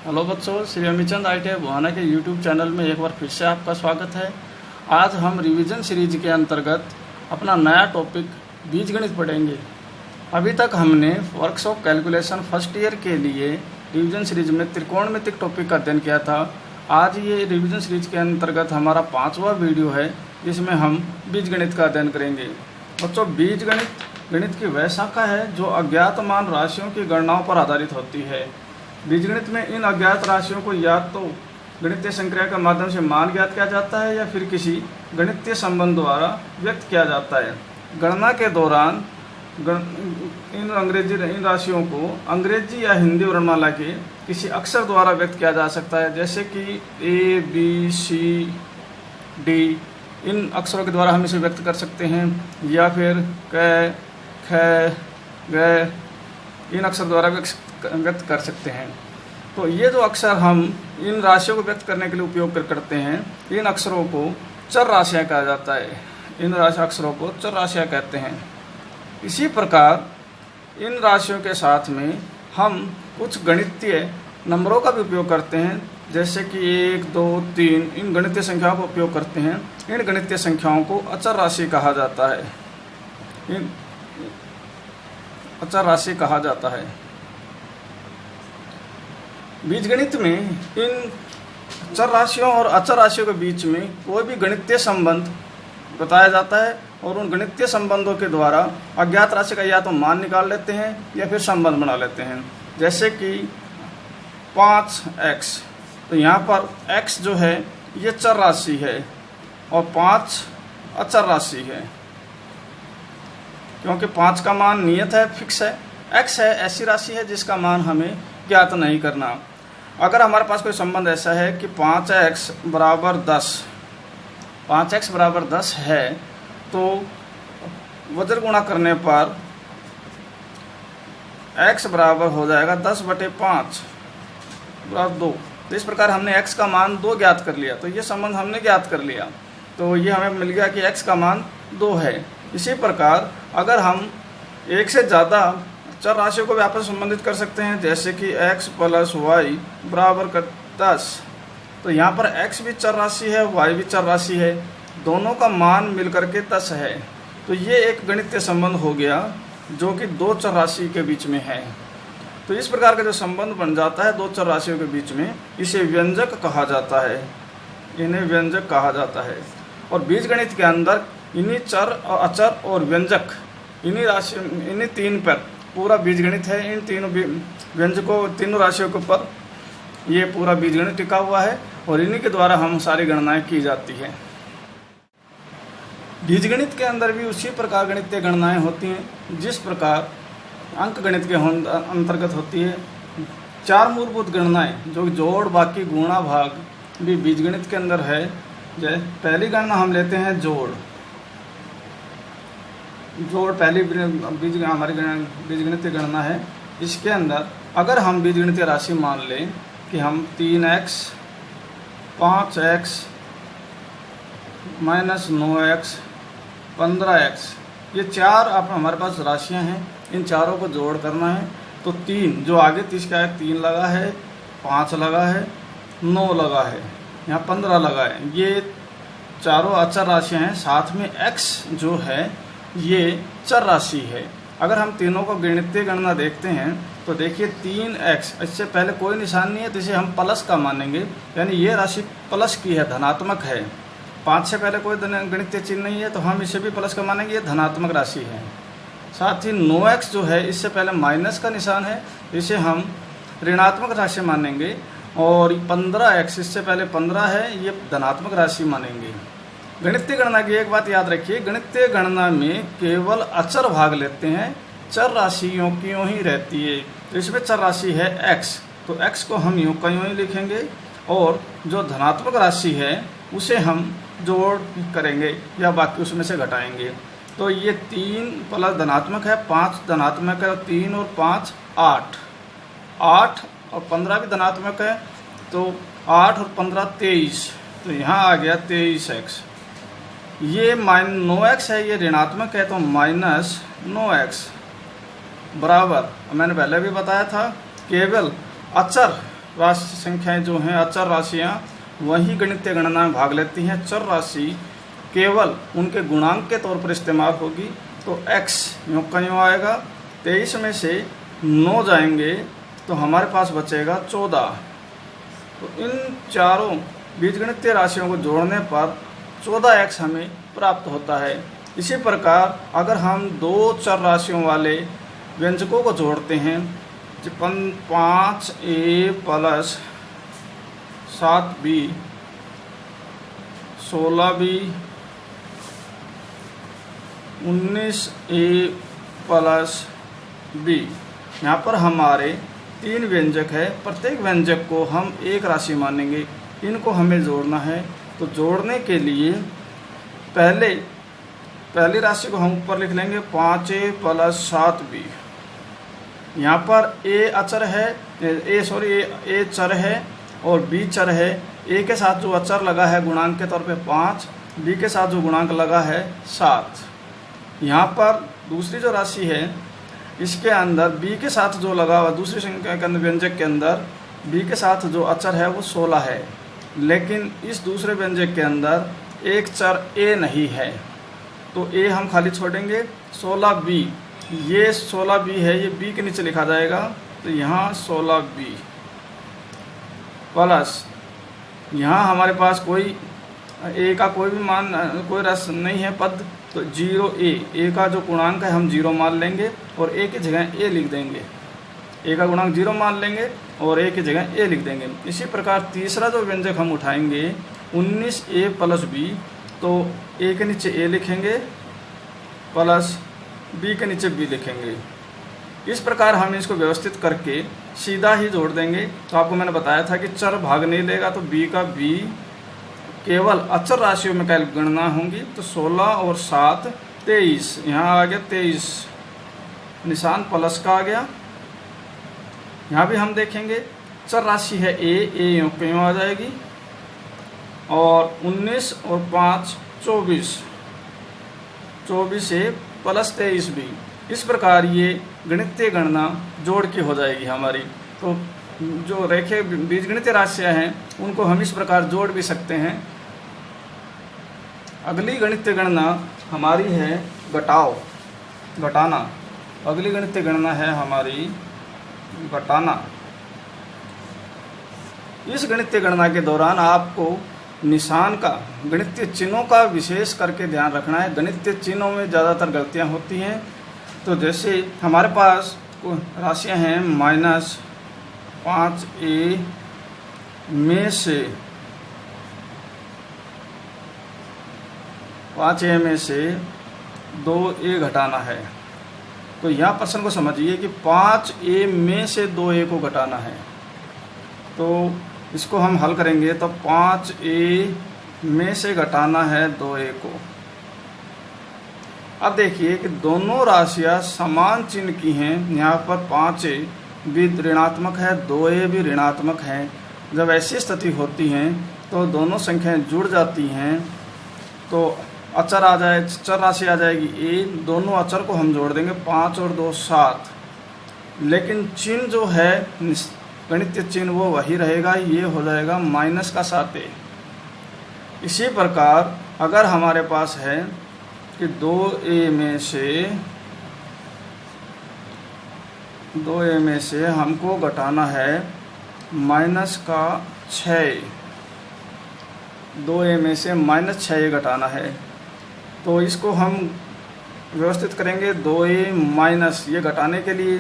Hello बच्चों, Shri Amichand ITI Buhana के YouTube channel में एक बार फिर से आपका स्वागत है। आज हम रिवीजन सीरीज के अंतर्गत अपना नया टॉपिक बीजगणित पढ़ेंगे। अभी तक हमने वर्कशॉप कैलकुलेशन फर्स्ट ईयर के लिए रिवीजन सीरीज में त्रिकोणमितिक टॉपिक का अध्ययन किया था। आज ये रिवीजन सीरीज के अंतर्गत हमारा 5वां वीडियो है जिसमें हम बीजगणित का अध्ययन करेंगे। बच्चों, गणित की वह शाखा है जो अज्ञात मान राशियों की गणनाओं पर आधारित होती है। बीजगणित में इन अज्ञात राशियों को या तो गणितीय संक्रिया के माध्यम से मान ज्ञात किया जाता है या फिर किसी गणितीय संबंध द्वारा व्यक्त किया जाता है। गणना के दौरान इन राशियों को अंग्रेजी या हिंदी वर्णमाला के किसी अक्षर द्वारा व्यक्त किया जा सकता है, जैसे कि ABCD। इन अक्षरों के द्वारा हम इसे व्यक्त कर सकते हैं, या फिर क ख ग इन अक्षर द्वारा व्यक्त कर सकते हैं। तो ये जो अक्षर हम इन राशियों को व्यक्त करने के लिए उपयोग करते हैं, इन अक्षरों को चर राशियाँ कहा जाता है। इन अक्षरों को चर राशियाँ कहते हैं। इसी प्रकार इन राशियों के साथ में हम कुछ गणितीय नंबरों का भी उपयोग करते हैं, जैसे कि 1, 2, 3 इन गणितीय संख्याओं का उपयोग करते हैं। इन गणितीय संख्याओं को अचर राशि कहा जाता है। अचर राशि कहा जाता है। बीजगणित में इन चर राशियों और अचर राशियों के बीच में कोई भी गणितीय संबंध बताया जाता है और उन गणितीय संबंधों के द्वारा अज्ञात राशि का या तो मान निकाल लेते हैं या फिर संबंध बना लेते हैं। जैसे कि 5x, तो यहाँ पर x जो है ये चर राशि है और 5 अचर राशि है, क्योंकि 5 का मान नियत है, फिक्स है। x है ऐसी राशि है जिसका मान हमें ज्ञात नहीं करना। अगर हमारे पास कोई संबंध ऐसा है कि 5x बराबर 10 है, तो वज्र गुणा करने पर x बराबर हो जाएगा 10/5 बराबर 2। तो इस प्रकार हमने x का मान 2 ज्ञात कर लिया। तो ये संबंध हमने ज्ञात कर लिया, तो ये हमें मिल गया कि x का मान 2 है। इसी प्रकार अगर हम एक से ज़्यादा चर राशियों को भी आपस में संबंधित कर सकते हैं, जैसे कि x + y बराबर 10, तो यहाँ पर x भी चर राशि है, y भी चर राशि है, दोनों का मान मिलकर के 10 है। तो ये एक गणितीय संबंध हो गया जो कि 2 चर राशि के बीच में है। तो इस प्रकार का जो संबंध बन जाता है 2 चर राशियों के बीच में, इसे व्यंजक कहा जाता है। इन्हें व्यंजक कहा जाता है। और बीजगणित के अंदर इन्हीं चर और अचर और व्यंजक, इन्हीं 3 पर पूरा बीजगणित है। इन तीनों व्यंजकों, तीनों राशियों के ऊपर ये पूरा बीजगणित टिका हुआ है और इन्हीं के द्वारा हम सारी गणनाएं की जाती हैं। बीजगणित के अंदर भी उसी प्रकार गणितीय गणनाएं होती हैं जिस प्रकार अंक गणित के अंतर्गत होती है। 4 मूलभूत गणनाएं जो जोड़, बाकी, गुणा, भाग भी बीजगणित के अंदर है। पहली गणना हम लेते हैं जोड़। पहली हमारी बीजगणितीय गणना है। इसके अंदर अगर हम बीजगणितीय राशि मान लें कि हम 3x, 5x - 9x, 15x, ये 4 अब हमारे पास राशियां हैं। इन चारों को जोड़ करना है। तो 3 जो आगे 30 का है, 3 लगा है, 5 लगा है, 9 लगा है, यहाँ 15 लगा है। ये चारों अचर राशियां हैं। साथ में x जो है ये चर राशि है। अगर हम तीनों को गणितीय गणना देखते हैं तो देखिए 3x, इससे पहले कोई निशान नहीं है तो इसे हम प्लस का मानेंगे, यानी ये राशि प्लस की है, धनात्मक है। 5 से पहले कोई गणितीय चिन्ह नहीं है तो हम इसे भी प्लस का मानेंगे, ये धनात्मक राशि है। साथ ही 9x जो है इससे पहले माइनस का निशान है, इसे हम ऋणात्मक राशि मानेंगे। और 15x, इससे पहले 15 है, ये धनात्मक राशि मानेंगे। गणितीय गणना की एक बात याद रखिए, गणितीय गणना में केवल अचर भाग लेते हैं, चर राशियों की यूँ ही रहती है। तो इसमें चर राशि है x, तो x को हम यूँ का यूँ ही लिखेंगे और जो धनात्मक राशि है उसे हम जोड़ करेंगे या बाकी उसमें से घटाएंगे। तो ये 3 प्लस धनात्मक है, 5 धनात्मक है, 3 और 5 8 और 15 भी धनात्मक है, तो 8 और 15 23, तो यहाँ आ गया 23x। ये -9x है, ये ऋणात्मक है, तो -9x बराबर, मैंने पहले भी बताया था, केवल अचर राशि संख्याएं जो हैं अचर राशियां वही गणितीय गणना में भाग लेती हैं। चर राशि केवल उनके गुणांक के तौर पर इस्तेमाल होगी। तो x यूँ का यूँ आएगा, 23 में से 9 जाएंगे तो हमारे पास बचेगा 14। तो इन चारों बीजगणितीय राशियों को जोड़ने पर 14x हमें प्राप्त होता है। इसी प्रकार अगर हम दो चर राशियों वाले व्यंजकों को जोड़ते हैं, 5a plus 7b 16b 19a plus b, यहाँ पर हमारे 3 व्यंजक है। प्रत्येक व्यंजक को हम एक राशि मानेंगे, इनको हमें जोड़ना है। तो जोड़ने के लिए पहली राशि को हम ऊपर लिख लेंगे 5a प्लस 7b। यहाँ पर a अचर है, a चर है और b चर है। a के साथ जो अचर लगा है गुणांक के तौर पे 5, b के साथ जो गुणांक लगा है 7। यहाँ पर दूसरी जो राशि है इसके अंदर b के साथ जो लगा हुआ दूसरी संख्या के अंदर व्यंजक के अंदर b के साथ जो अचर है वो 16 है, लेकिन इस दूसरे व्यंजक के अंदर एक चर a नहीं है, तो a हम खाली छोड़ेंगे। 16b, ये 16b है, ये b के नीचे लिखा जाएगा, तो यहाँ 16b प्लस यहाँ हमारे पास कोई a का कोई भी मान, कोई रस नहीं है पद, तो 0a का जो गुणांक है हम 0 मान लेंगे और a की जगह a लिख देंगे। a का गुणांक 0 मान लेंगे और a की जगह a लिख देंगे। इसी प्रकार तीसरा जो व्यंजक हम उठाएंगे 19a प्लस b, तो a के नीचे a लिखेंगे प्लस b के नीचे b लिखेंगे। इस प्रकार हम इसको व्यवस्थित करके सीधा ही जोड़ देंगे। तो आपको मैंने बताया था कि चर भाग नहीं लेगा, तो b का b केवल अचर राशियों में गणना होंगी। तो 16 और 7 23, यहाँ आ गया 23, निशान प्लस का आ गया। यहाँ भी हम देखेंगे चर राशि है a यूँ पे यूँ आ जाएगी, और 19 और 5 24, 24 a प्लस 23b। इस प्रकार ये गणितीय गणना जोड़ की हो जाएगी हमारी। तो जो रेखे बीजगणितीय राशियाँ हैं उनको हम इस प्रकार जोड़ भी सकते हैं। अगली गणितीय गणना हमारी है घटाना। अगली गणितीय गणना है हमारी घटाना। इस गणितीय गणना के दौरान आपको निशान का, गणितीय चिन्हों का विशेष करके ध्यान रखना है। गणितीय चिन्हों में ज़्यादातर गलतियां होती हैं। तो जैसे हमारे पास राशियां हैं -5a में से 2a घटाना है। तो यहाँ प्रश्न को समझिए कि 5a में से 2a को घटाना है। तो इसको हम हल करेंगे, तो 5a में से घटाना है 2a को। अब देखिए कि दोनों राशियां समान चिन्ह की हैं। यहाँ पर 5a भी ऋणात्मक है, 2a भी ऋणात्मक है। जब ऐसी स्थिति होती है तो दोनों संख्याएं जुड़ जाती हैं, तो अचर आ जाए, चर राशि आ जाएगी a। दोनों अचर को हम जोड़ देंगे, 5 और 2 7, लेकिन चिन्ह जो है गणितीय चिन्ह वो वही रहेगा, ये हो जाएगा -7a। इसी प्रकार अगर हमारे पास है कि 2a में से हमको घटाना है -6, 2a में से -6 घटाना है। तो इसको हम व्यवस्थित करेंगे। 2a माइनस, ये घटाने के लिए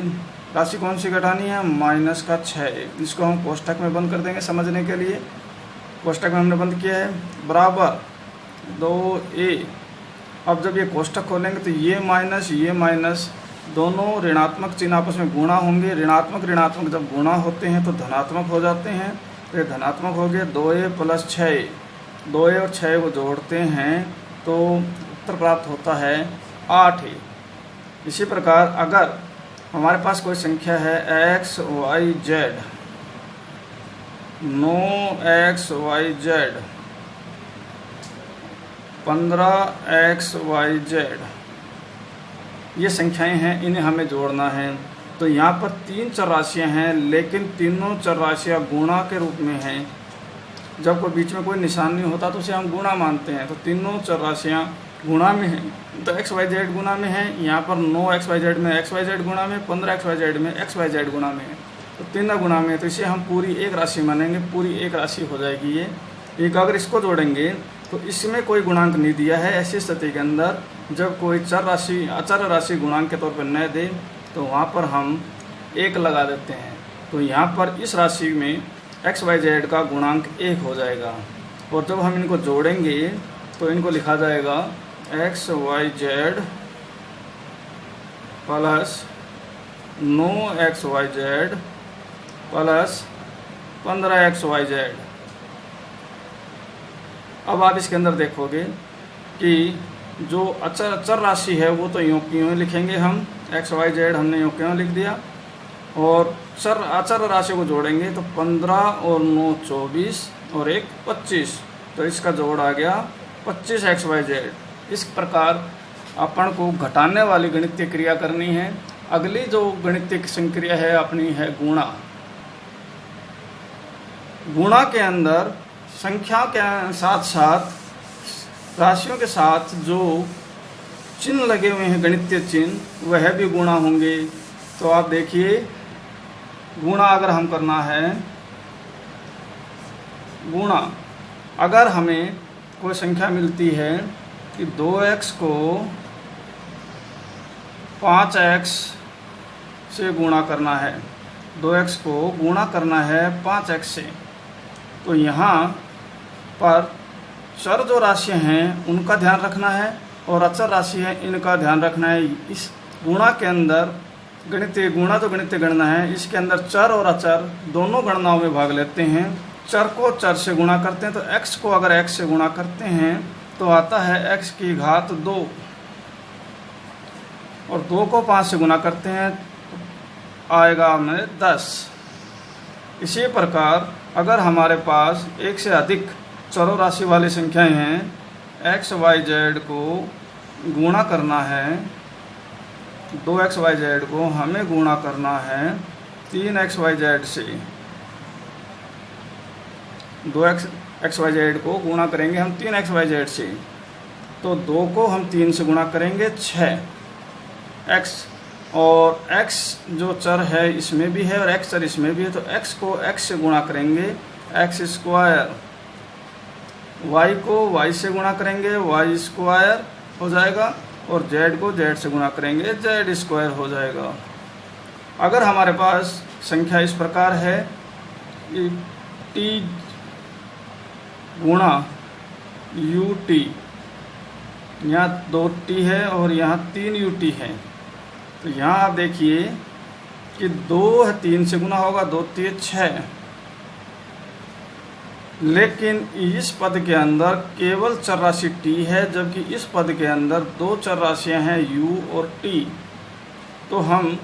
राशि कौन सी घटानी है, -6। इसको हम कोष्ठक में बंद कर देंगे समझने के लिए। कोष्ठक में हमने बंद किया है, बराबर 2a। अब जब ये कोष्ठक खोलेंगे तो ये माइनस दोनों ऋणात्मक चिन्ह आपस में गुणा होंगे। ऋणात्मक जब गुणा होते हैं तो धनात्मक हो जाते हैं। तो ये धनात्मक हो गए, 2a प्लस 6, 2a और 6 को जोड़ते हैं तो उत्तर प्राप्त होता है 8a। इसी प्रकार अगर हमारे पास कोई संख्या है x y z, 9xyz, 15xyz, ये संख्याएं हैं, इन्हें हमें जोड़ना है। तो यहाँ पर 3 चर राशियाँ हैं, लेकिन तीनों चर राशियाँ गुणा के रूप में हैं। जब कोई बीच में कोई निशान नहीं होता तो उसे हम गुणा मानते हैं। तो तीनों चर राशियाँ गुणा में हैं, तो एक्स वाई जेड गुणा में है। यहाँ पर 9 एक्स वाई जेड में एक्स वाई जेड गुणा में, 15 एक्स वाई जेड में एक्स वाई जेड गुणा में है, तो तीनों गुणा में है। तो इसे हम पूरी एक राशि मानेंगे, पूरी एक राशि हो जाएगी ये एक। अगर इसको जोड़ेंगे तो इसमें कोई गुणांक नहीं दिया है। ऐसी स्थिति के अंदर जब कोई चर राशि अचर राशि गुणांक के तौर पर न दे तो वहाँ पर हम 1 लगा देते हैं। तो यहाँ पर इस राशि में एक्स वाई जेड का गुणांक 1 हो जाएगा। और जब हम इनको जोड़ेंगे तो इनको लिखा जाएगा X Y Z plus 9 X Y Z plus 15 X Y Z. अब आप इसके अंदर देखोगे कि जो अचर राशि है वो तो यूँ की यूँ लिखेंगे हम, एक्स वाई जेड हमने यूँ क्यों लिख दिया। और अचर राशि को जोड़ेंगे तो 15 और 9 24 और 1 25, तो इसका जोड़ आ गया 25 एक्स वाई जेड। इस प्रकार अपन को घटाने वाली गणितीय क्रिया करनी है। अगली जो गणितीय संक्रिया है अपनी है गुणा। गुणा के अंदर संख्या के साथ साथ राशियों के साथ जो चिन्ह लगे हुए हैं गणितीय चिन्ह, वह भी गुणा होंगे। तो आप देखिए, गुणा अगर हम करना है, गुणा अगर हमें कोई संख्या मिलती है कि 2x को 5x से गुणा करना है, 2x को गुणा करना है 5x से, तो यहाँ पर चर जो राशियाँ हैं उनका ध्यान रखना है और अचर राशि है इनका ध्यान रखना है। इस गुणा के अंदर गणितीय गुणा जो गणितीय गणना है, इसके अंदर चर और अचर दोनों गणनाओं में भाग लेते हैं। चर को चर से गुणा करते हैं, तो x को अगर x से गुणा करते हैं तो आता है x की घात 2, और 2 को 5 से गुणा करते हैं तो आएगा हमें 10। इसी प्रकार अगर हमारे पास एक से अधिक चरों राशि वाली संख्याएं हैं, एक्स वाई जेड को गुणा करना है, 2x वाई जेड को हमें गुणा करना है 3x वाई जेड से। 2x वाई जेड को गुणा करेंगे हम 3x वाई जेड से, तो 2 को हम 3 से गुणा करेंगे 6x, और x जो चर है इसमें भी है और x चर इसमें भी है, तो x को x से गुणा करेंगे x स्क्वायर, y को y से गुणा करेंगे y स्क्वायर हो जाएगा, और z को z से गुणा करेंगे z स्क्वायर हो जाएगा। अगर हमारे पास संख्या इस प्रकार है कि t गुणा ut, यहाँ 2t है और यहाँ 3ut है, तो यहाँ आप देखिए कि 2 3 से गुना होगा, 2 3 6, लेकिन इस पद के अंदर केवल चर राशि t है, जबकि इस पद के अंदर 2 चर राशियाँ हैं u और t। तो हम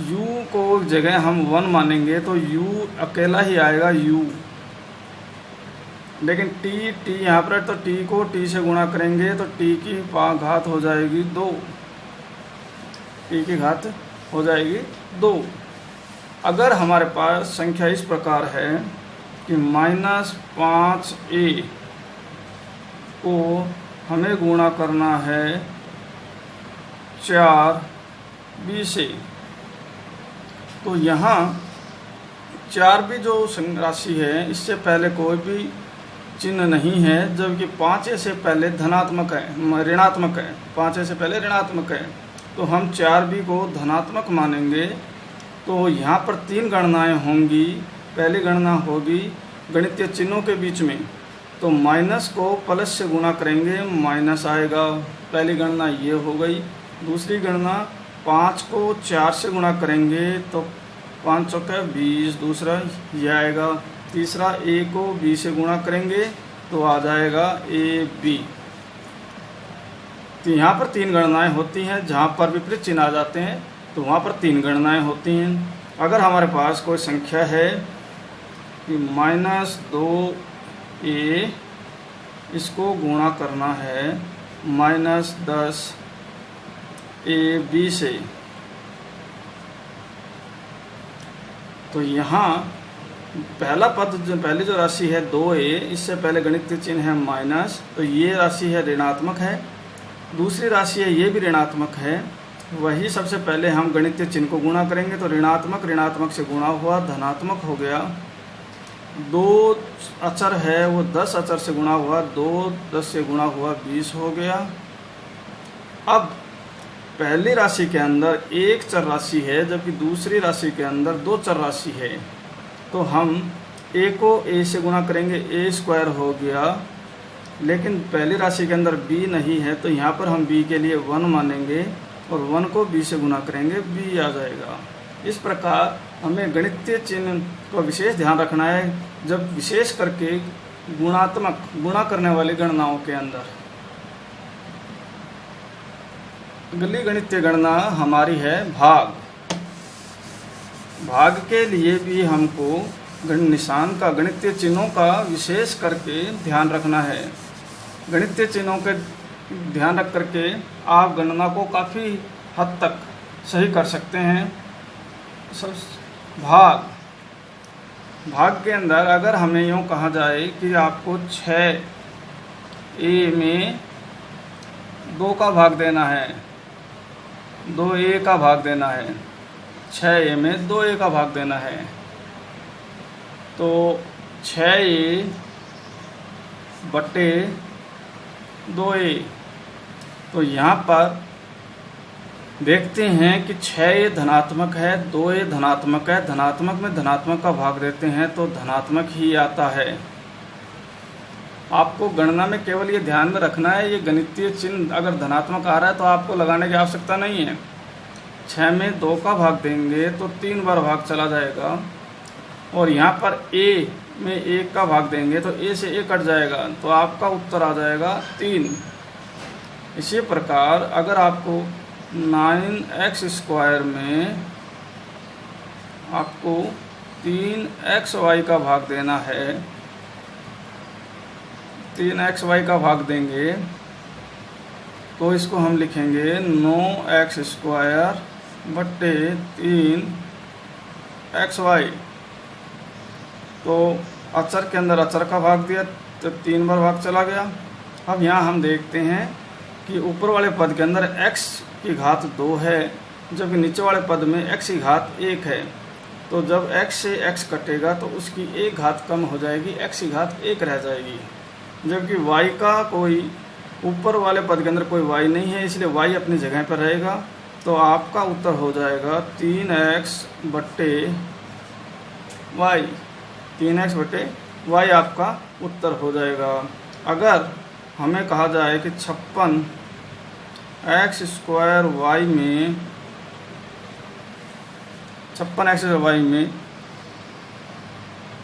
u को जगह हम 1 मानेंगे तो u अकेला ही आएगा u, लेकिन t यहाँ पर तो t को t से गुणा करेंगे तो t की घात हो जाएगी 2, t की घात हो जाएगी 2। अगर हमारे पास संख्या इस प्रकार है कि -5a को हमें गुणा करना है 4b से, तो यहाँ 4b जो राशि है इससे पहले कोई भी चिन्ह नहीं है, जबकि 5a से पहले धनात्मक है, ऋणात्मक है, 5a से पहले ऋणात्मक है, तो हम 4b को धनात्मक मानेंगे। तो यहाँ पर 3 गणनाएं होंगी। पहली गणना होगी गणितीय चिन्हों के बीच में, तो माइनस को प्लस से गुणा करेंगे माइनस आएगा, पहली गणना ये हो गई। दूसरी गणना 5 को 4 से गुणा करेंगे तो 5 चौके 20, दूसरा ये आएगा। तीसरा a को b से गुणा करेंगे तो आ जाएगा ab। तो यहाँ पर 3 गणनाएं होती हैं, जहाँ पर विपरीत चिन्ह आ जाते हैं तो वहाँ पर 3 गणनाएं होती हैं। अगर हमारे पास कोई संख्या है कि -2a, इसको गुणा करना है -10ab से, तो यहाँ पहला पद पहली जो राशि है 2a, इससे पहले गणितीय चिन्ह है माइनस, तो ये राशि है ऋणात्मक है। दूसरी राशि है ये भी ऋणात्मक है, वही सबसे पहले हम गणितीय चिन्ह को गुणा करेंगे, तो ऋणात्मक ऋणात्मक से गुणा हुआ, धनात्मक हो गया। 2 अचर है वो 10 अचर से गुणा हुआ, 2 10 से गुणा हुआ 20 हो गया। अब पहली राशि के अंदर एक चर राशि है, जबकि दूसरी राशि के अंदर 2 चर राशि है, तो हम a को a से गुणा करेंगे, a स्क्वायर हो गया। लेकिन पहली राशि के अंदर b नहीं है, तो यहाँ पर हम b के लिए 1 मानेंगे और 1 को b से गुणा करेंगे, b आ जाएगा। इस प्रकार हमें गणितीय चिन्ह को विशेष ध्यान रखना है, जब विशेष करके गुणा करने वाली गणनाओं के अंदर। अगली गणितीय गणना हमारी है भाग। भाग के लिए भी हमको निशान का, गणितीय चिन्हों का विशेष करके ध्यान रखना है। गणितीय चिन्हों के ध्यान रख करके आप गणना को काफ़ी हद तक सही कर सकते हैं। भाग के अंदर अगर हमें यूँ कहा जाए कि आपको 6a में 2 का भाग देना है, 2a का भाग देना है, 6a में 2a का भाग देना है, तो 6a बटे 2a। तो यहाँ पर देखते हैं कि 6a धनात्मक है, 2a धनात्मक है, धनात्मक में धनात्मक का भाग देते हैं तो धनात्मक ही आता है। आपको गणना में केवल ये ध्यान में रखना है, ये गणितीय चिन्ह अगर धनात्मक आ रहा है तो आपको लगाने की आवश्यकता नहीं है। 6 में 2 का भाग देंगे तो 3 बार भाग चला जाएगा, और यहाँ पर a में 1 का भाग देंगे तो a से a कट जाएगा, तो आपका उत्तर आ जाएगा 3। इसी प्रकार अगर आपको 9x² में आपको 3xy का भाग देना है, 3xy का भाग देंगे तो इसको हम लिखेंगे 9x² बट्टे 3xy। तो अचर के अंदर अचर का भाग दिया तो 3 बार भाग चला गया। अब यहाँ हम देखते हैं कि ऊपर वाले पद के अंदर x की घात 2 है, जबकि नीचे वाले पद में x की घात 1 है। तो जब x से x कटेगा तो उसकी 1 घात कम हो जाएगी, x की घात 1 रह जाएगी। जबकि y का कोई ऊपर वाले पद के अंदर कोई y नहीं है, इसलिए y अपनी जगह पर रहेगा। तो आपका उत्तर हो जाएगा 3x बट्टे y, 3x बट्टे y आपका उत्तर हो जाएगा। अगर हमें कहा जाए कि 56x² में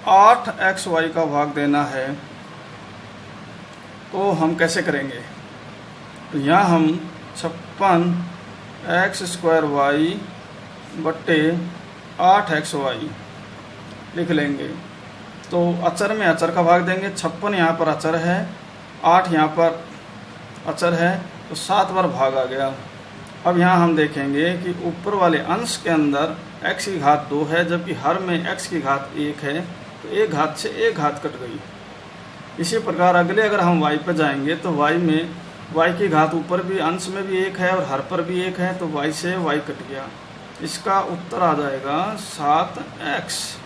8xy का भाग देना है तो हम कैसे करेंगे? तो यहाँ हम 56x² बट्टे 8xy लिख लेंगे। तो अचर में अचर का भाग देंगे, 56 यहाँ पर अचर है, 8 यहाँ पर अचर है, तो 7 बार भाग आ गया। अब यहाँ हम देखेंगे कि ऊपर वाले अंश के अंदर x की घात 2 है, जबकि हर में x की घात 1 है, तो 1 घात से 1 घात कट गई। इसी प्रकार अगले अगर हम y पर जाएंगे तो y में y की घात ऊपर भी अंश में भी 1 है और हर पर भी 1 है, तो y से y कट गया। इसका उत्तर आ जाएगा 7x।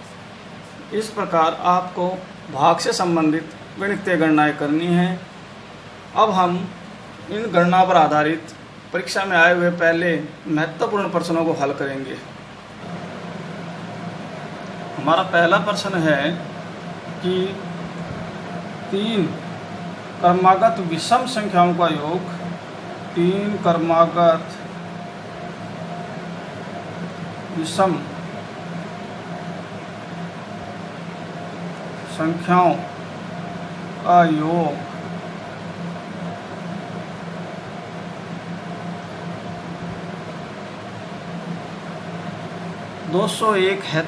इस प्रकार आपको भाग से संबंधित गणितीय गणनाएं करनी है। अब हम इन गणना पर आधारित परीक्षा में आए हुए पहले महत्वपूर्ण प्रश्नों को हल करेंगे। हमारा पहला प्रश्न है कि 3 क्रमागत विषम संख्याओं का योग, 3 क्रमागत विषम संख्याओं का योग 201 है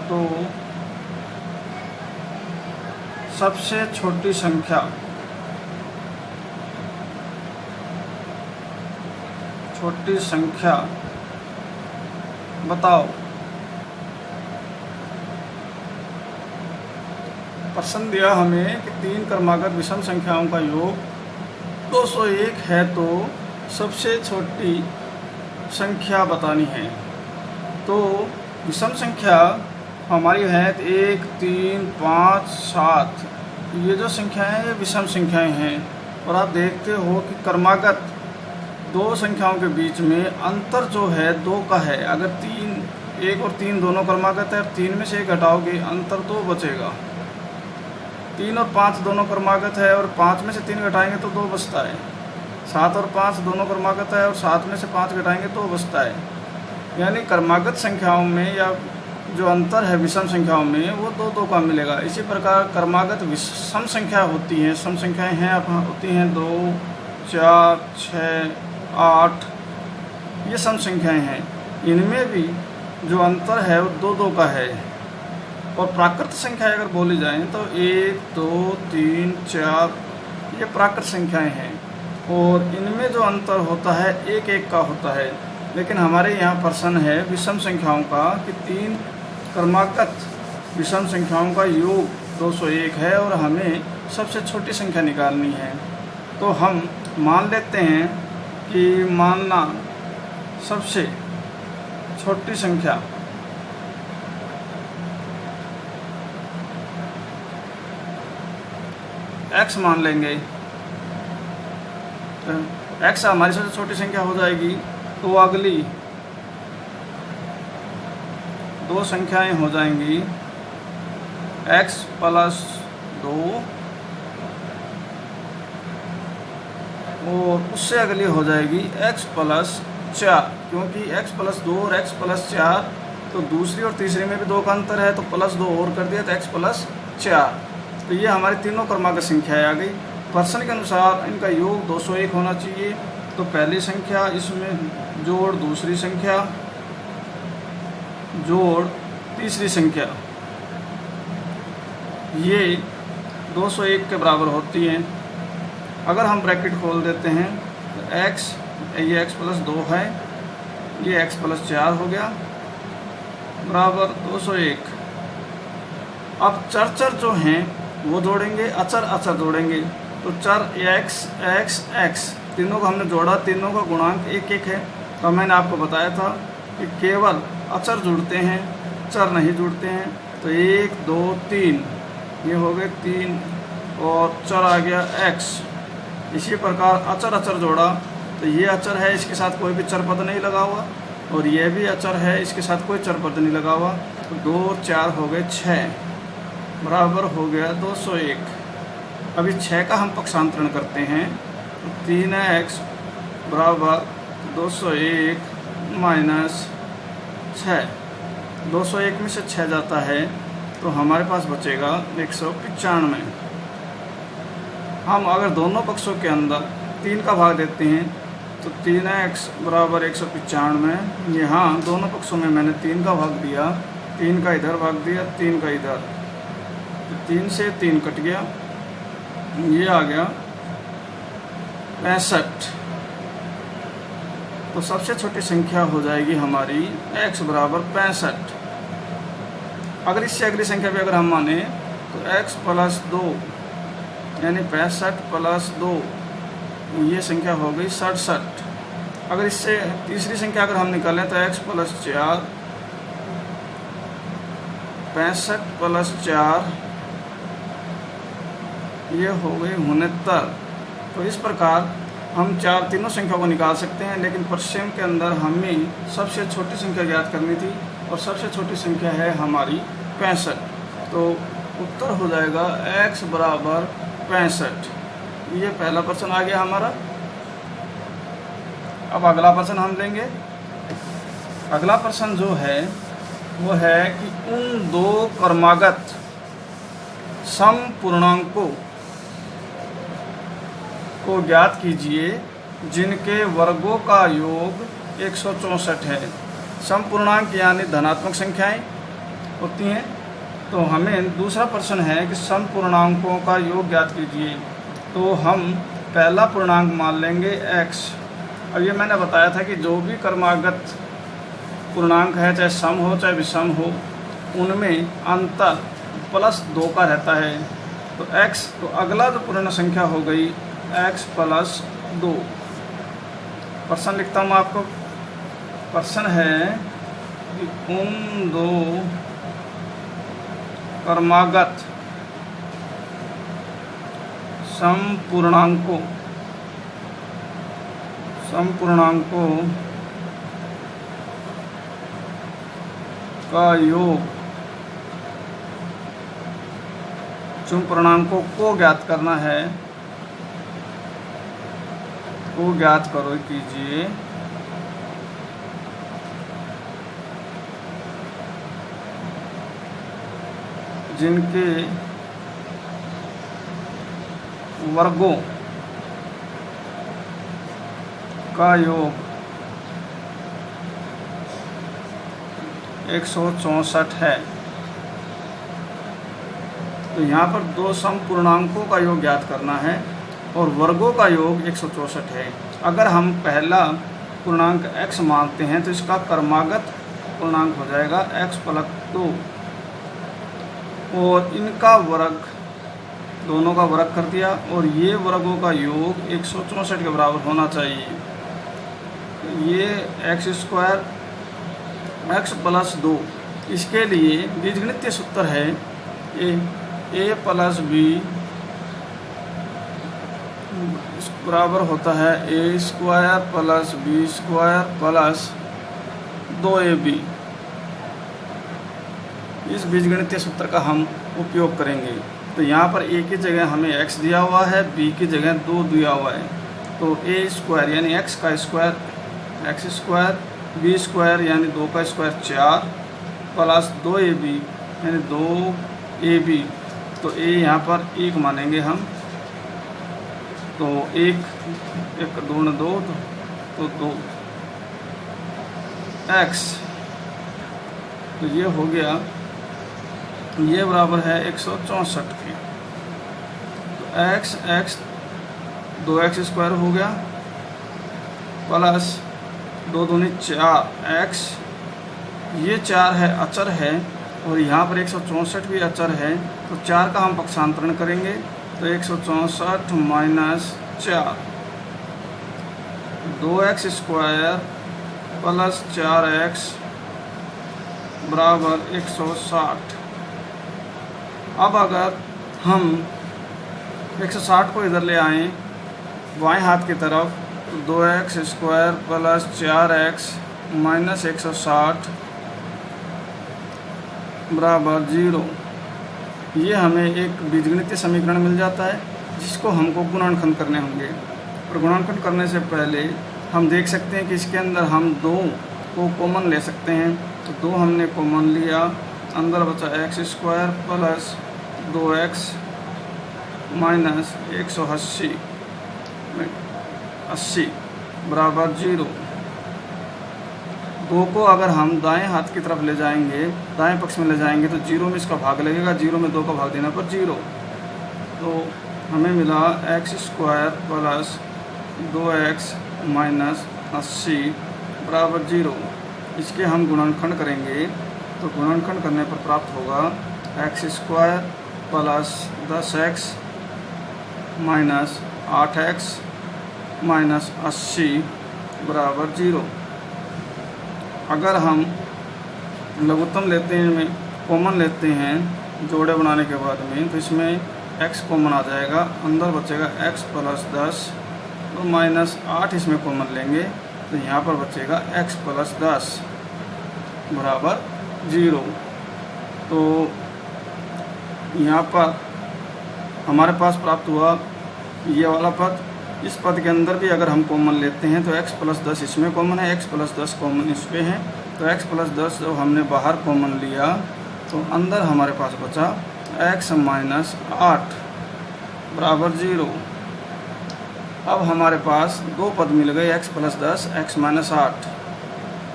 तो सबसे छोटी संख्या बताओ। प्रश्न दिया हमें कि 3 क्रमागत विषम संख्याओं का योग 201 है, तो सबसे छोटी संख्या बतानी है। तो विषम संख्या हमारी है 1, 3, 5, 7। ये जो संख्याएं हैं ये विषम संख्याएं हैं। और आप देखते हो कि क्रमागत दो संख्याओं के बीच में अंतर जो है 2 का है। अगर 1 और 3 दोनों क्रमागत है, 3 में से 1 घटाओगे अंतर 2 बचेगा। 3 और 5 दोनों क्रमागत है और 5 में से 3 घटाएंगे तो 2 बचता है। 7 और 5 दोनों क्रमागत है और 7 में से 5 घटाएंगे तो बचता है। यानी क्रमागत संख्याओं में या जो अंतर है विषम संख्याओं में वो 2 का मिलेगा। इसी प्रकार क्रमागत विषम संख्या होती हैं, सम संख्याएं हैं होती हैं 2, 4, 6, 8। ये सम संख्याएं हैं। इनमें भी जो अंतर है वो 2 का है। और प्राकृत संख्या अगर बोली जाए तो 1, 2, 3, 4 ये प्राकृत संख्याएं हैं। और इनमें जो अंतर होता है 1 का होता है। लेकिन हमारे यहाँ प्रश्न है विषम संख्याओं का कि 3 क्रमागत विषम संख्याओं का योग 201 है और हमें सबसे छोटी संख्या निकालनी है। तो हम मान लेते हैं कि मानना सबसे छोटी संख्या x मान लेंगे। तो x हमारी सबसे छोटी संख्या हो जाएगी। तो अगली 2 संख्याएं हो जाएंगी x + 2 और उससे अगली हो जाएगी x + 4। क्योंकि x + 2 और x + 4 तो दूसरी और तीसरी में भी 2 का अंतर है, तो +2 और कर दिया तो x + 4। तो ये हमारी तीनों क्रमागत संख्याएं आ गई। प्रश्न के अनुसार इनका योग 201 होना चाहिए। तो पहली संख्या इसमें जोड़ दूसरी संख्या जोड़ तीसरी संख्या ये 201 के बराबर होती हैं। अगर हम ब्रैकेट खोल देते हैं तो ये x + 2 है, ये x + 4 हो गया बराबर 201। अब चर जो हैं वो जोड़ेंगे, अचर जोड़ेंगे। तो चर x तीनों को हमने जोड़ा, तीनों का गुणांक 1 है। तो मैंने आपको बताया था कि केवल अचर जुड़ते हैं, चर नहीं जुड़ते हैं। तो 1, 2, 3 ये हो गए 3 और चर आ गया x। इसी प्रकार अचर जोड़ा तो ये अचर है, इसके साथ कोई भी चर पद नहीं लगा हुआ, और ये भी अचर है, इसके साथ कोई चर पद नहीं लगा हुआ। तो 2 और 4 हो गए 6 बराबर हो गया 201। अभी 6 का हम पक्षांतरण करते हैं तो 3x बराबर 201 - 6। 201 में से 6 जाता है तो हमारे पास बचेगा 195। हम अगर दोनों पक्षों के अंदर 3 का भाग देते हैं तो 3x बराबर 195। यहाँ दोनों पक्षों में मैंने 3 का भाग दिया, 3 का इधर भाग दिया, 3 का इधर। तो 3 से 3 कट गया, ये आ गया 65। तो सबसे छोटी संख्या हो जाएगी हमारी x बराबर 65। अगर इससे अगली संख्या भी अगर हम माने तो x + 2 यानी 65 + 2 ये संख्या हो गई 67। अगर इससे तीसरी संख्या अगर हम निकालें तो x + 4 65 + 4 ये हो गई 69। तो इस प्रकार हम तीनों संख्याओं को निकाल सकते हैं। लेकिन प्रश्न के अंदर हमें सबसे छोटी संख्या ज्ञात करनी थी और सबसे छोटी संख्या है हमारी 65। तो उत्तर हो जाएगा x बराबर 65। ये पहला प्रश्न आ गया हमारा। अब अगला प्रश्न हम लेंगे। अगला प्रश्न जो है वो है कि उन 2 क्रमागत समपूर्णांकों को ज्ञात कीजिए जिनके वर्गों का योग 164 है। समपूर्णांक यानी धनात्मक संख्याएं होती हैं। तो हमें दूसरा प्रश्न है कि समपूर्णांकों का योग ज्ञात कीजिए। तो हम पहला पूर्णांक मान लेंगे x। अब ये मैंने बताया था कि जो भी क्रमागत पूर्णांक है, चाहे सम हो चाहे विषम हो, उनमें अंतर +2 का रहता है। तो x, तो अगला जो पूर्ण संख्या हो गई x + 2। प्रश्न लिखता हूँ आपको। प्रश्न है कि उन दो क्रमागत समपूर्णांकों का योग, समपूर्णांकों को ज्ञात करना है, को ज्ञात करो कीजिए। जिनके वर्गों का योग 164 है। तो यहाँ पर दो समपूर्णांकों का योग ज्ञात करना है और वर्गों का योग 164 है। अगर हम पहला पूर्णांक x मानते हैं तो इसका क्रमागत पूर्णांक हो जाएगा x + 2 और इनका वर्ग, दोनों का वर्ग कर दिया और ये वर्गों का योग 164 के बराबर होना चाहिए। ये x² x + 2, इसके लिए बीजगणितीय सूत्र है a + b बराबर होता है a² + b² + 2ab। इस बीजगणितीय सूत्र का हम उपयोग करेंगे। तो यहाँ पर a की जगह हमें x दिया हुआ है, b की जगह 2 दिया हुआ है। तो a² यानी x का स्क्वायर x², b² यानी 2 का स्क्वायर 4 + 2ab यानी 2ab। तो a यहाँ पर 1 मानेंगे हम। तो 1 1 2 2 तो 2 x। तो ये हो गया, ये बराबर है 164 के। तो x 2x² हो गया प्लस 2 दूनी 4x, ये 4 है अचर है और यहाँ पर 164 भी अचर है। तो 4 का हम पक्षांतरण करेंगे तो 164 - 4 2x² + 4x बराबर 160। अब अगर हम 160 को इधर ले आएँ बाएं हाथ की तरफ, तो 2x² + 4x - 160 बराबर 0। ये हमें एक बीजगणितीय समीकरण मिल जाता है जिसको हमको गुणनखंड करने होंगे। और गुणनखंड करने से पहले हम देख सकते हैं कि इसके अंदर हम 2 को कॉमन ले सकते हैं। तो 2 हमने कॉमन लिया, अंदर बचा x² + 2x - 180 बराबर 0। 2 को अगर हम दाएं हाथ की तरफ ले जाएंगे, दाएं पक्ष में ले जाएंगे तो 0 में इसका भाग लगेगा, 0 में 2 का भाग देने पर 0। तो हमें मिला x² + 2x - 80 बराबर 0। इसके हम गुणनखंड करेंगे तो गुणनखंड करने पर प्राप्त होगा x² + 10x - 8x - 80 बराबर 0। अगर हम लघुत्तम लेते हैं, कॉमन लेते हैं जोड़े बनाने के बाद में, तो इसमें x कॉमन आ जाएगा, अंदर बचेगा x + 10 और -8 इसमें कॉमन लेंगे तो यहाँ पर बचेगा x + 10 बराबर 0। तो यहाँ पर हमारे पास प्राप्त हुआ ये वाला पद। इस पद के अंदर भी अगर हम कॉमन लेते हैं तो x + 10 इसमें कॉमन है, x + 10 कॉमन इस पे है। तो x + 10 जब हमने बाहर कॉमन लिया तो अंदर हमारे पास बचा x - 8 बराबर 0। अब हमारे पास 2 पद मिल गए, x + 10 x - 8।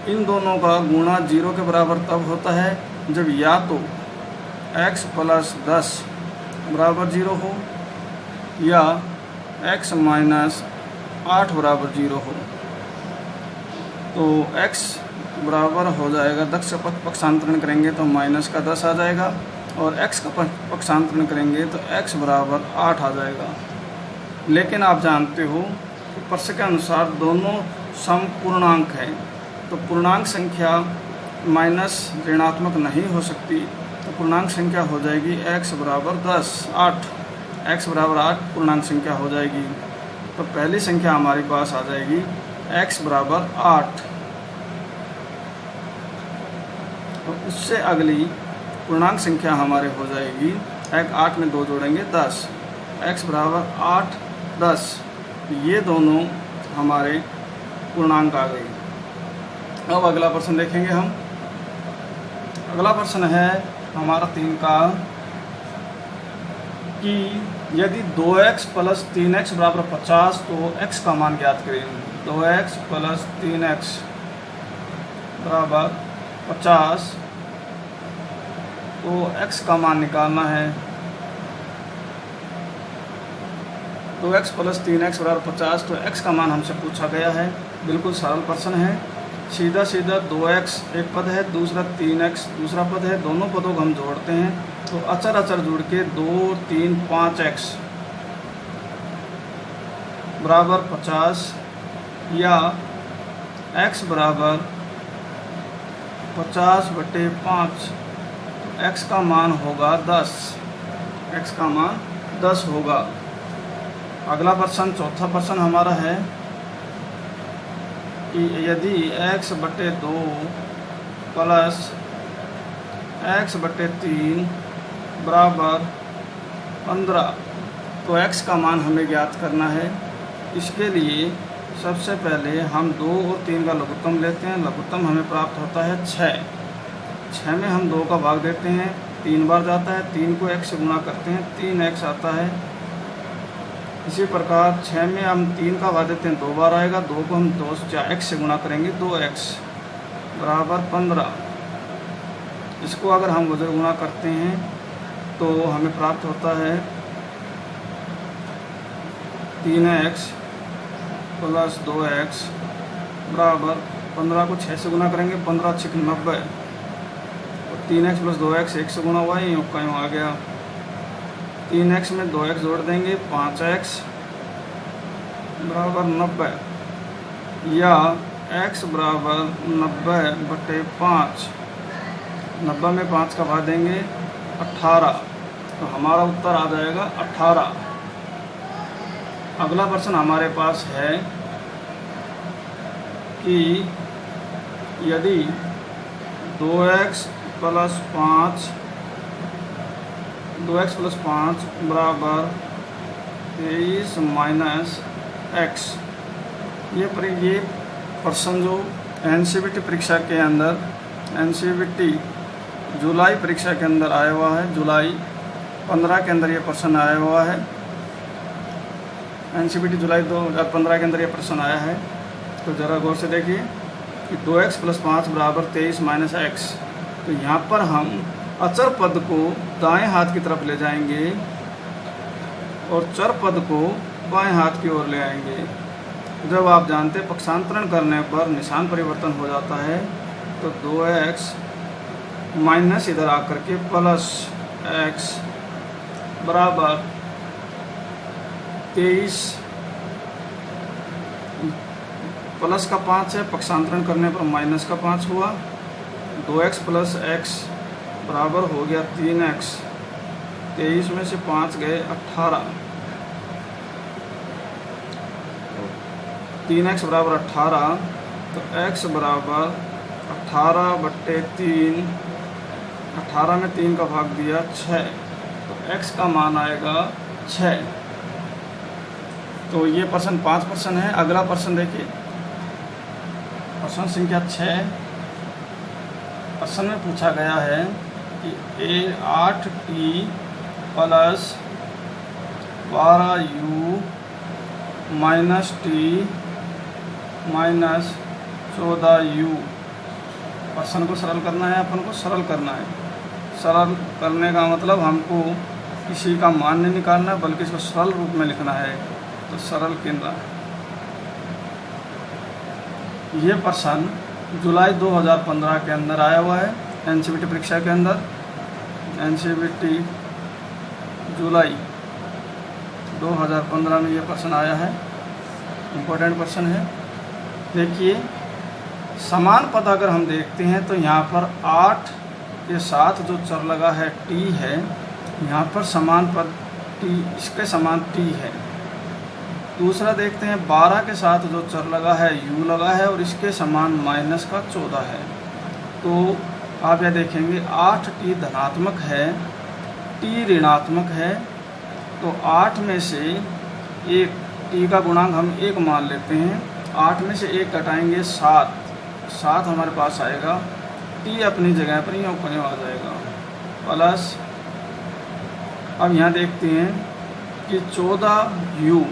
इन दोनों का गुणा 0 के बराबर तब होता है जब या तो x + 10 बराबर 0 हो या x - 8 बराबर 0 हो। तो x बराबर हो जाएगा, 10 का पक्षांतरण करेंगे तो माइनस का 10 आ जाएगा, और x का पक्षांतरण करेंगे तो x बराबर 8 आ जाएगा। लेकिन आप जानते हो कि प्रश्न के अनुसार दोनों समपूर्णांक हैं, तो पूर्णांक संख्या माइनस ऋणात्मक नहीं हो सकती, तो पूर्णांक संख्या हो जाएगी x बराबर 8, x बराबर 8 पूर्णांक संख्या हो जाएगी। तो पहली संख्या हमारे पास आ जाएगी x बराबर 8। तो उससे अगली पूर्णांक संख्या हमारे हो जाएगी 8 में 2 जोड़ेंगे 10, x बराबर 8 10। ये दोनों हमारे पूर्णांक आ गई। अब अगला प्रश्न देखेंगे हम। अगला प्रश्न है हमारा 3 का कि यदि 2x प्लस 3x बराबर 50 तो x का मान ज्ञात करें। 2x प्लस 3x बराबर 50 तो x का मान निकालना है। 2x प्लस 3x बराबर 50 तो x का मान हमसे पूछा गया है। बिल्कुल सरल प्रश्न है, सीधा सीधा 2x एक पद है, दूसरा 3x दूसरा पद है, दोनों पदों को हम जोड़ते हैं तो अचर अचर जुड़ के 2 3 5x बराबर 50 या x बराबर 50/5, x का मान होगा 10, x का मान 10 होगा। अगला प्रश्न चौथा प्रश्न हमारा है कि यदि x/2 प्लस x/3 बराबर 15 तो x का मान हमें ज्ञात करना है। इसके लिए सबसे पहले हम 2 और 3 का लघुत्तम लेते हैं। लघुत्तम हमें प्राप्त होता है 6 में हम 2 का भाग देते हैं, 3 बार जाता है, 3 को x से गुणा करते हैं, 3x आता है। इसी प्रकार 6 में हम 3 का भाग देते हैं, 2 बार आएगा, 2 को हम 2 से x से गुणा करेंगे, 2x बराबर 15। इसको अगर हम गुजर गुणा करते हैं तो हमें प्राप्त होता है 3x प्लस 2x बराबर 15 को 6 से गुना करेंगे, 15 6 90, और 3x प्लस 2x 1 से गुना हुआ है, यूँ का यूँ आ गया। 3x में 2x जोड़ देंगे, 5x बराबर 90 या x बराबर 90/5, 90 में 5 का भाग देंगे 18, तो हमारा उत्तर आ जाएगा 18। अगला प्रश्न हमारे पास है कि यदि 2x प्लस 5 बराबर 23 माइनस x, ये प्रश्न जो एनसीईआरटी परीक्षा के अंदर, एनसीईआरटी जुलाई परीक्षा के अंदर आया हुआ है, जुलाई 15 के अंदर ये प्रश्न आया हुआ है। एनसीईआरटी जुलाई 2015 के अंदर ये प्रश्न आया है। तो ज़रा गौर से देखिए कि 2x प्लस 5 बराबर 23 माइनस x। तो यहाँ पर हम अचर पद को दाएं हाथ की तरफ ले जाएंगे और चर पद को बाएं हाथ की ओर ले आएंगे। जब आप जानते हैं पक्षांतरण करने पर निशान परिवर्तन हो जाता है, तो 2x माइनस इधर आकर के प्लस x बराबर 23, प्लस का 5 है, पक्षांतरण करने पर माइनस का 5 हुआ। 2x प्लस x बराबर हो गया 3x, 23 में से 5 गए 18, 3x बराबर 18, तो x बराबर 18/3, 18 में 3 का भाग दिया 6, तो x का मान आएगा 6। तो ये प्रश्न 5 प्रश्न है। अगला प्रश्न देखिए, प्रश्न संख्या 6। प्रश्न में पूछा गया है कि 8t plus 12u minus t minus 14u। प्रश्न को सरल करना है, अपन को सरल करना है। सरल करने का मतलब हमको किसी का मान नहीं निकालना बल्कि इसको सरल रूप में लिखना है। तो सरल केंद्र ये प्रश्न जुलाई 2015 के अंदर आया हुआ है, एनसीईआरटी परीक्षा के अंदर। एनसीईआरटी जुलाई 2015 में ये प्रश्न आया है, इम्पोर्टेंट प्रश्न है। देखिए समान पद अगर हम देखते हैं तो यहाँ पर 8 के साथ जो चर लगा है t है, यहाँ पर समान पद t, इसके समान t है। दूसरा देखते हैं 12 के साथ जो चर लगा है u लगा है और इसके समान -14 है। तो आप यह देखेंगे 8t धनात्मक है, t ऋणात्मक है, तो 8 में से एक t का गुणांक हम 1 मान लेते हैं। 8 में से 1 घटाएंगे 7 हमारे पास आएगा, t अपनी जगह पर यूँ को आ जाएगा प्लस। अब यहाँ देखते हैं कि 14u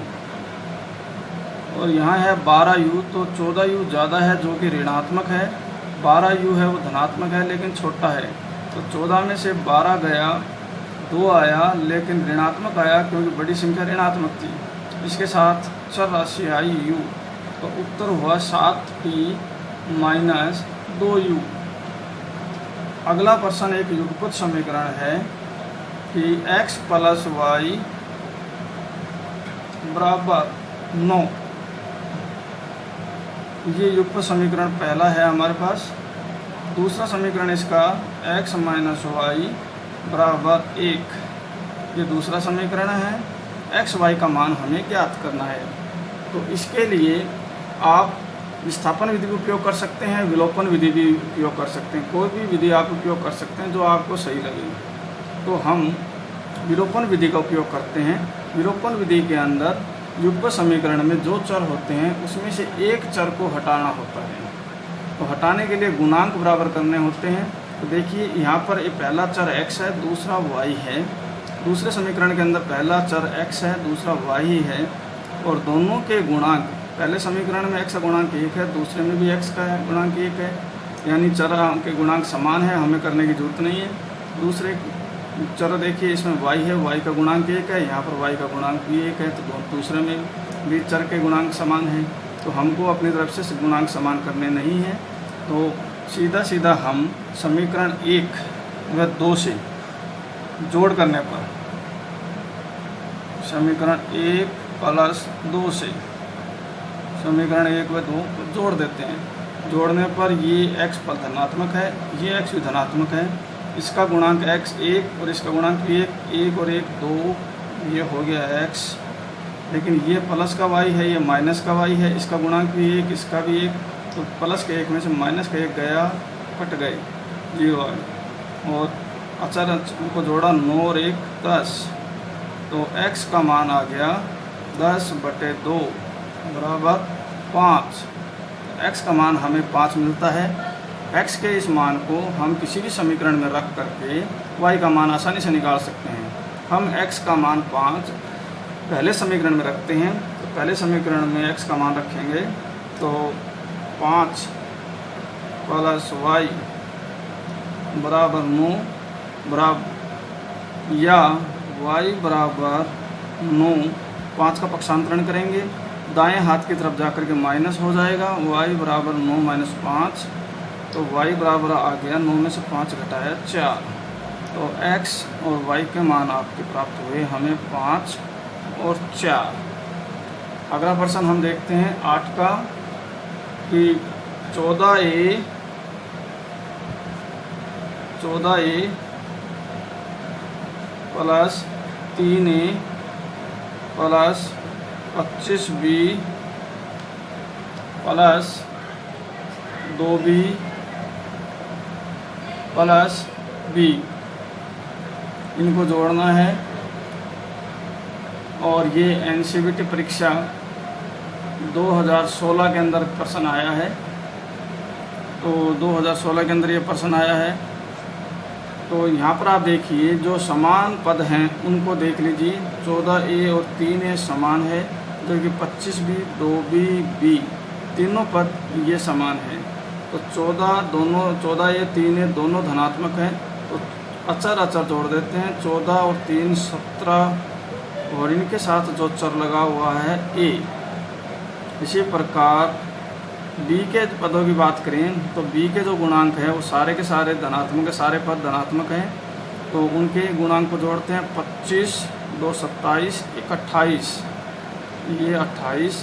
और यहाँ है 12u, तो 14u ज़्यादा है जो कि ऋणात्मक है, 12u है वो धनात्मक है लेकिन छोटा है। तो 14 में से 12 गया, 2 आया लेकिन ऋणात्मक आया क्योंकि बड़ी संख्या ऋणात्मक थी। इसके साथ चर राशि आई u, तो उत्तर हुआ 7t - 2u। अगला प्रश्न एक युगपत समीकरण है कि x + y = 9। ये युगपत समीकरण पहला है हमारे पास। दूसरा समीकरण इसका x - y = 1, ये दूसरा समीकरण है। x y का मान हमें ज्ञात करना है। तो इसके लिए आप विस्थापन विधि भी उपयोग कर सकते हैं, विलोपन विधि भी उपयोग कर सकते हैं, कोई भी विधि आप उपयोग कर सकते हैं जो आपको सही लगे। तो हम विलोपन विधि का उपयोग करते हैं। विलोपन विधि के अंदर युगपत समीकरण में जो चर होते हैं उसमें से एक चर को हटाना होता है। तो हटाने के लिए गुणांक बराबर करने होते हैं। तो देखिए यहाँ पर ये पहला चर x है, दूसरा y है। दूसरे समीकरण के अंदर पहला चर x है, दूसरा y है, और दोनों के गुणांक, पहले समीकरण में x का गुणांक 1 है, दूसरे में भी x का गुणांक 1 है, यानी चर के गुणांक समान है, हमें करने की जरूरत नहीं है। दूसरे चर देखिए इसमें y है, y का गुणांक 1 है, यहाँ पर y का गुणांक भी 1 है, तो दूसरे में भी चर के गुणांक समान है। तो हमको अपनी तरफ से गुणांक समान करने नहीं है। तो सीधा सीधा हम समीकरण 1 व 2 से जोड़ करने पर, समीकरण 1 + 2 से समीकरण 1 व 2 को जोड़ देते हैं। जोड़ने पर ये x पर धनात्मक है, ये x भी धनात्मक है, इसका गुणांक x 1 और इसका गुणांक 1 और 1 2, ये हो गया x। लेकिन ये प्लस का y है, ये माइनस का y है, इसका गुणांक भी 1, इसका भी 1, तो प्लस के 1 में से माइनस का 1 गया, कट गए, 0 आए। और अचर को जोड़ा 9 और 1 10, तो x का मान आ गया 10/2 = 5। x का मान हमें 5 मिलता है। x के इस मान को हम किसी भी समीकरण में रख करके y का मान आसानी से निकाल सकते हैं। हम x का मान 5 पहले समीकरण में रखते हैं, तो पहले समीकरण में x का मान रखेंगे, तो 5 + y = 9 या y = 9। 5 का पक्षांतरण करेंगे, दाएं हाथ की तरफ जाकर के माइनस हो जाएगा, y = 9 - 5, तो y बराबर आ गया 9 में से 5 घटाया 4। तो x और y के मान आपके प्राप्त हुए हमें 5 और 4। अगला प्रश्न हम देखते हैं 8 का कि 14a + 3a + 25b + 2b + b, इनको जोड़ना है। और ये एनसीईआरटी परीक्षा 2016 के अंदर प्रश्न आया है। तो 2016 के अंदर ये प्रश्न आया है। तो यहाँ पर आप देखिए जो समान पद हैं उनको देख लीजिए। 14a और 3a समान है, जो कि 25b 2b b तीनों पद ये समान है। तो 14a 3a दोनों धनात्मक हैं, तो अचर अचर जोड़ देते हैं। 14 और 3 17, और इनके साथ जो चर लगा हुआ है a। इसी प्रकार बी के पदों की बात करें तो बी के जो गुणांक है वो सारे के सारे धनात्मक है, सारे पद धनात्मक हैं। तो उनके गुणांक को जोड़ते हैं 25, 2 27, 1 28, ये 28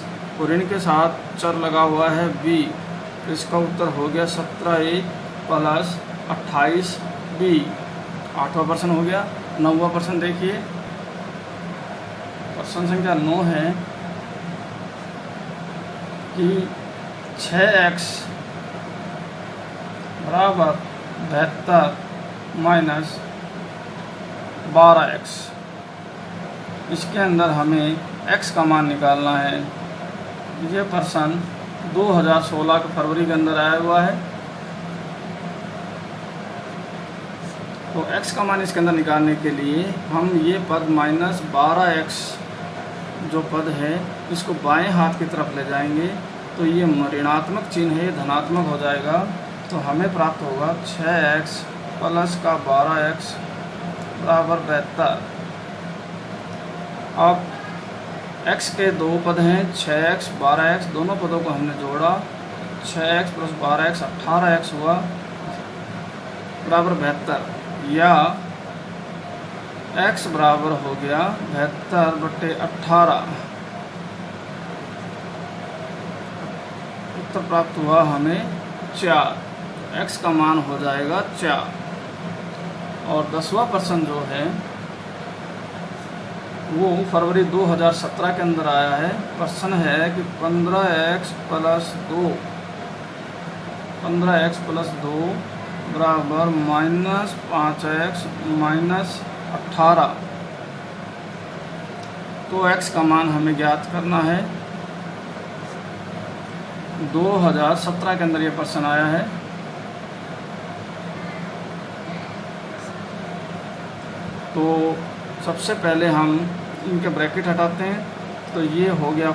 और इनके साथ चर लगा हुआ है बी, तो इसका उत्तर हो गया 17A प्लस 28B। 8वां प्रश्न हो गया। 9वां प्रश्न देखिए, प्रश्न संख्या 9 है कि 6x बराबर 72 माइनस 12x, इसके अंदर हमें x का मान निकालना है। ये प्रश्न 2016 के फरवरी के अंदर आया हुआ है। तो x का मान इसके अंदर निकालने के लिए हम ये पद माइनस 12x जो पद है इसको बाएं हाथ की तरफ ले जाएंगे, तो ये ऋणात्मक चिन्ह है, ये धनात्मक हो जाएगा। तो हमें प्राप्त होगा 6x प्लस का 12x बराबर 72। अब x के दो पद हैं, 6x 12x, दोनों पदों को हमने जोड़ा, 6x प्लस 12x 18x हुआ बराबर 72, या x बराबर हो गया 72/18। उत्तर प्राप्त हुआ हमें 4, x का मान हो जाएगा 4। और 10वां प्रश्न जो है वो फरवरी 2017 के अंदर आया है। प्रश्न है कि 15x प्लस 2 बराबर माइनस 5x माइनस 18। तो x का मान हमें ज्ञात करना है। 2017 के अंदर ये प्रश्न आया है। तो सबसे पहले हम इनके ब्रैकेट हटाते हैं, तो ये हो गया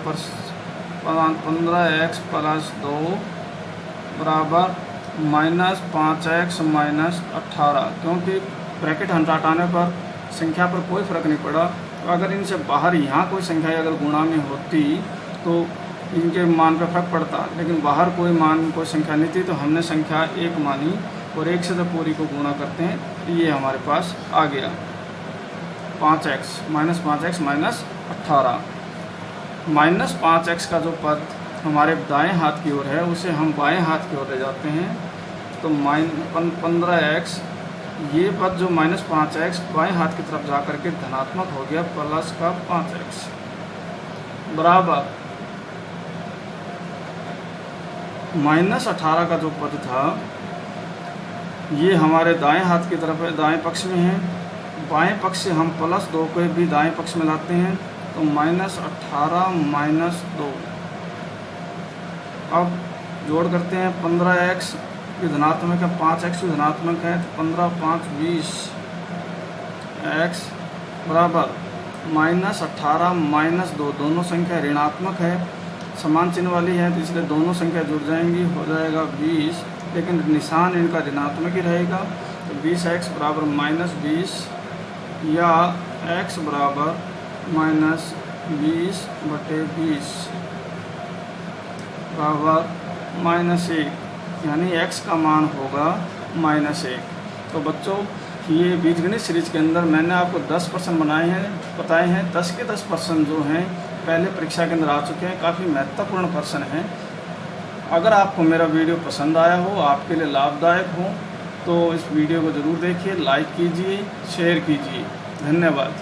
15x प्लस 2 बराबर माइनस 5x माइनस 18। क्योंकि ब्रैकेट हटाने पर संख्या पर कोई फ़र्क नहीं पड़ा। तो अगर इनसे बाहर यहाँ कोई संख्या अगर गुणा में होती तो इनके मान पर फर्क पड़ता, लेकिन बाहर कोई संख्या नहीं थी, तो हमने संख्या 1 मानी और 1 से जब पूरी को गुणा करते हैं तो ये हमारे पास आ गया 5x minus 5x minus 18। Minus 5x का जो पद हमारे दाएं हाथ की ओर है उसे हम बाएं हाथ की ओर ले जाते हैं, तो 15x, ये पद जो माइनस 5x बाएं हाथ की तरफ जा करके धनात्मक हो गया प्लस का 5x बराबर माइनस 18 का जो पद था ये हमारे दाएं हाथ की तरफ है, दाएं पक्ष में है। बाएं पक्ष से हम प्लस 2 को भी दाएं पक्ष में लाते हैं, तो माइनस 18 माइनस 2। अब जोड़ करते हैं, 15x भी धनात्मक है, 5x भी धनात्मक है, तो 15 5 20 x बराबर माइनस 18 माइनस 2। दोनों संख्या ऋणात्मक है, समान चिन्ह वाली है, तो इसलिए दोनों संख्या जुड़ जाएंगी, हो जाएगा 20, लेकिन निशान इनका ऋणात्मक ही रहेगा। तो 20x बराबर माइनस 20 या x बराबर माइनस 20/20 बराबर -1, यानी x का मान होगा -1। तो बच्चों ये बीजगणित सीरीज के अंदर मैंने आपको 10 प्रश्न बताए हैं। 10 के 10 प्रश्न जो हैं पहले परीक्षा के अंदर आ चुके हैं, काफ़ी महत्वपूर्ण प्रश्न हैं। अगर आपको मेरा वीडियो पसंद आया हो, आपके लिए लाभदायक हो, तो इस वीडियो को ज़रूर देखिए, लाइक कीजिए, शेयर कीजिए। धन्यवाद।